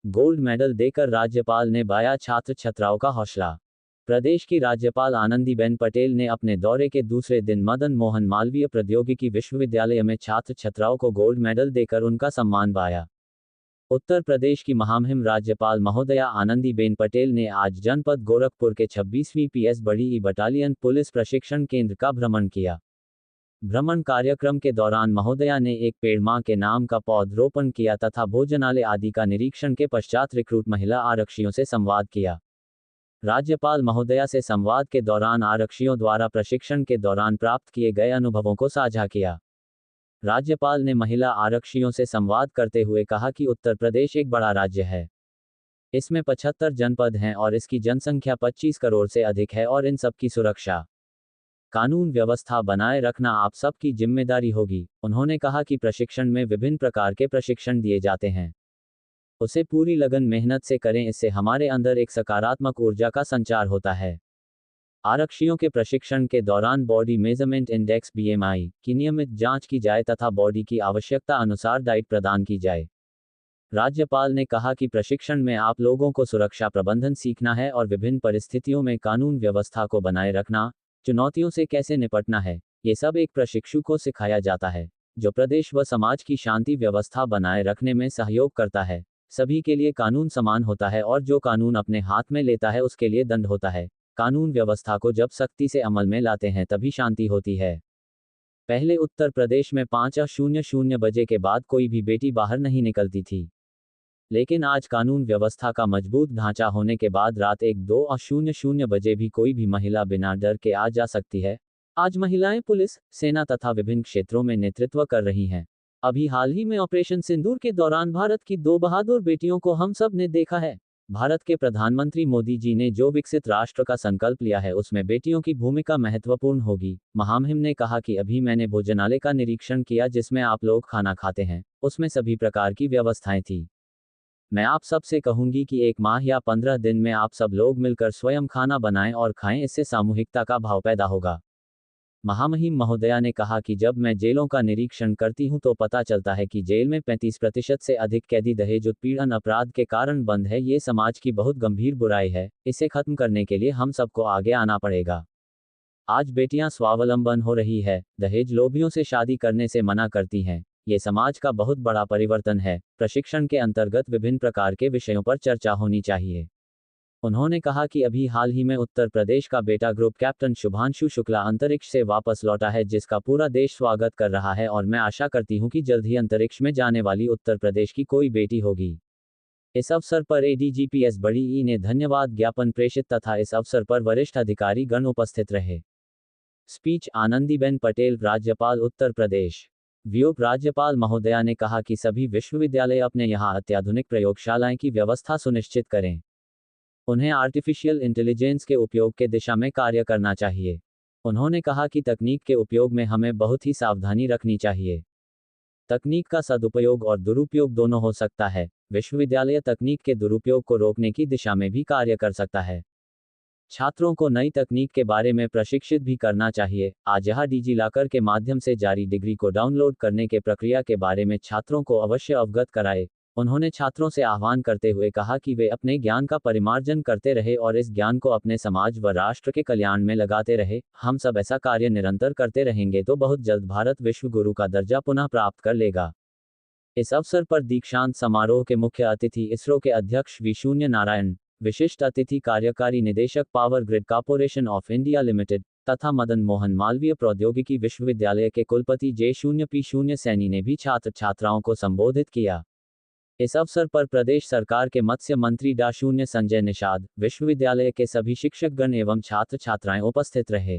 Gold medal देकर राज्यपाल ने बढ़ाया छात्र छात्राओं का हौसला। प्रदेश की राज्यपाल आनंदीबेन पटेल ने अपने दौरे के दूसरे दिन मदन मोहन मालवीय प्रौद्योगिकी विश्वविद्यालय में छात्र छात्राओं को गोल्ड मेडल देकर उनका सम्मान बढ़ाया। उत्तर प्रदेश की महामहिम राज्यपाल महोदया आनंदीबेन पटेल ने आज जनपद गोरखपुर के 26वीं पीएस बड़ी बटालियन पुलिस प्रशिक्षण केंद्र का भ्रमण किया। भ्रमण कार्यक्रम के दौरान महोदया ने एक पेड़ मां के नाम का पौधरोपण किया तथा भोजनालय आदि का निरीक्षण के पश्चात रिक्रूट महिला आरक्षियों से संवाद किया। राज्यपाल महोदया से संवाद के दौरान आरक्षियों द्वारा प्रशिक्षण के दौरान प्राप्त किए गए अनुभवों को साझा किया। राज्यपाल ने महिला आरक्षियों से संवाद करते हुए कहा कि उत्तर प्रदेश एक बड़ा राज्य है। इसमें 75 जनपद हैं और इसकी जनसंख्या 25 करोड़ से अधिक है और इन सबकी सुरक्षा, कानून व्यवस्था बनाए रखना आप सबकी जिम्मेदारी होगी। उन्होंने कहा कि प्रशिक्षण में विभिन्न प्रकार के प्रशिक्षण दिए जाते हैं, उसे पूरी लगन मेहनत से करें, इससे हमारे अंदर एक सकारात्मक ऊर्जा का संचार होता है। आरक्षियों के प्रशिक्षण के दौरान बॉडी मेजरमेंट इंडेक्स BMI की नियमित जांच की जाए तथा बॉडी की आवश्यकता अनुसार डाइट प्रदान की जाए। राज्यपाल ने कहा कि प्रशिक्षण में आप लोगों को सुरक्षा प्रबंधन सीखना है और विभिन्न परिस्थितियों में कानून व्यवस्था को बनाए रखना, चुनौतियों से कैसे निपटना है, ये सब एक प्रशिक्षु को सिखाया जाता है, जो प्रदेश व समाज की शांति व्यवस्था बनाए रखने में सहयोग करता है। सभी के लिए कानून समान होता है और जो कानून अपने हाथ में लेता है उसके लिए दंड होता है। कानून व्यवस्था को जब सख्ती से अमल में लाते हैं तभी शांति होती है। पहले उत्तर प्रदेश में 5:00 बजे के बाद कोई भी बेटी बाहर नहीं निकलती थी, लेकिन आज कानून व्यवस्था का मजबूत ढांचा होने के बाद रात 1-2:00 बजे भी कोई भी महिला बिना डर के आ जा सकती है। आज महिलाएं पुलिस, सेना तथा विभिन्न क्षेत्रों में नेतृत्व कर रही हैं। अभी हाल ही में ऑपरेशन सिंदूर के दौरान भारत की 2 बहादुर बेटियों को हम सब ने देखा है। भारत के प्रधानमंत्री मोदी जी ने जो विकसित राष्ट्र का संकल्प लिया है उसमें बेटियों की भूमिका महत्वपूर्ण होगी। महामहिम ने कहा कि अभी मैंने भोजनालय का निरीक्षण किया जिसमें आप लोग खाना खाते हैं, उसमें सभी प्रकार की व्यवस्थाएं थी। मैं आप सब से कहूंगी कि 1 माह या 15 दिन में आप सब लोग मिलकर स्वयं खाना बनाएं और खाएं, इससे सामूहिकता का भाव पैदा होगा। महामहिम महोदया ने कहा कि जब मैं जेलों का निरीक्षण करती हूं तो पता चलता है कि जेल में 35% से अधिक कैदी दहेज उत्पीड़न अपराध के कारण बंद है। ये समाज की बहुत गंभीर बुराई है, इसे खत्म करने के लिए हम सबको आगे आना पड़ेगा। आज बेटियां स्वावलंबन हो रही है, दहेज लोभियों से शादी करने से मना करती हैं। ये समाज का बहुत बड़ा परिवर्तन है। प्रशिक्षण के अंतर्गत विभिन्न प्रकार के विषयों पर चर्चा होनी चाहिए। उन्होंने कहा कि अभी हाल ही में उत्तर प्रदेश का बेटा ग्रुप कैप्टन शुभांशु शुक्ला अंतरिक्ष से वापस लौटा है, जिसका पूरा देश स्वागत कर रहा है और मैं आशा करती हूं कि जल्द ही अंतरिक्ष में जाने वाली उत्तर प्रदेश की कोई बेटी होगी। इस अवसर पर ADGPS बड़ी ई ने धन्यवाद ज्ञापन प्रेषित तथा इस अवसर पर वरिष्ठ अधिकारी गण उपस्थित रहे। स्पीच आनंदीबेन पटेल, राज्यपाल उत्तर प्रदेश। व्योम राज्यपाल महोदया ने कहा कि सभी विश्वविद्यालय अपने यहाँ अत्याधुनिक प्रयोगशालाएं की व्यवस्था सुनिश्चित करें। उन्हें आर्टिफिशियल इंटेलिजेंस के उपयोग के दिशा में कार्य करना चाहिए। उन्होंने कहा कि तकनीक के उपयोग में हमें बहुत ही सावधानी रखनी चाहिए। तकनीक का सदुपयोग और दुरुपयोग दोनों हो सकता है। विश्वविद्यालय तकनीक के दुरुपयोग को रोकने की दिशा में भी कार्य कर सकता है। छात्रों को नई तकनीक के बारे में प्रशिक्षित भी करना चाहिए। आज यह डिजिलॉकर के माध्यम से जारी डिग्री को डाउनलोड करने के प्रक्रिया के बारे में छात्रों को अवश्य अवगत कराए। उन्होंने छात्रों से आह्वान करते हुए कहा कि वे अपने ज्ञान का परिमार्जन करते रहे और इस ज्ञान को अपने समाज व राष्ट्र के कल्याण में लगाते रहे। हम सब ऐसा कार्य निरंतर करते रहेंगे तो बहुत जल्द भारत विश्व गुरु का दर्जा पुनः प्राप्त कर लेगा। इस अवसर पर दीक्षांत समारोह के मुख्य अतिथि इसरो के अध्यक्ष V0 नारायण, विशिष्ट अतिथि कार्यकारी निदेशक power grid corporation of India limited तथा मदन मोहन मालवीय प्रौद्योगिकी विश्वविद्यालय के कुलपति J0P0 सैनी ने भी छात्र छात्राओं को संबोधित किया। इस अवसर पर प्रदेश सरकार के मत्स्य मंत्री डा. संजय निषाद, विश्वविद्यालय के सभी शिक्षकगण एवं छात्र छात्राएं उपस्थित रहे।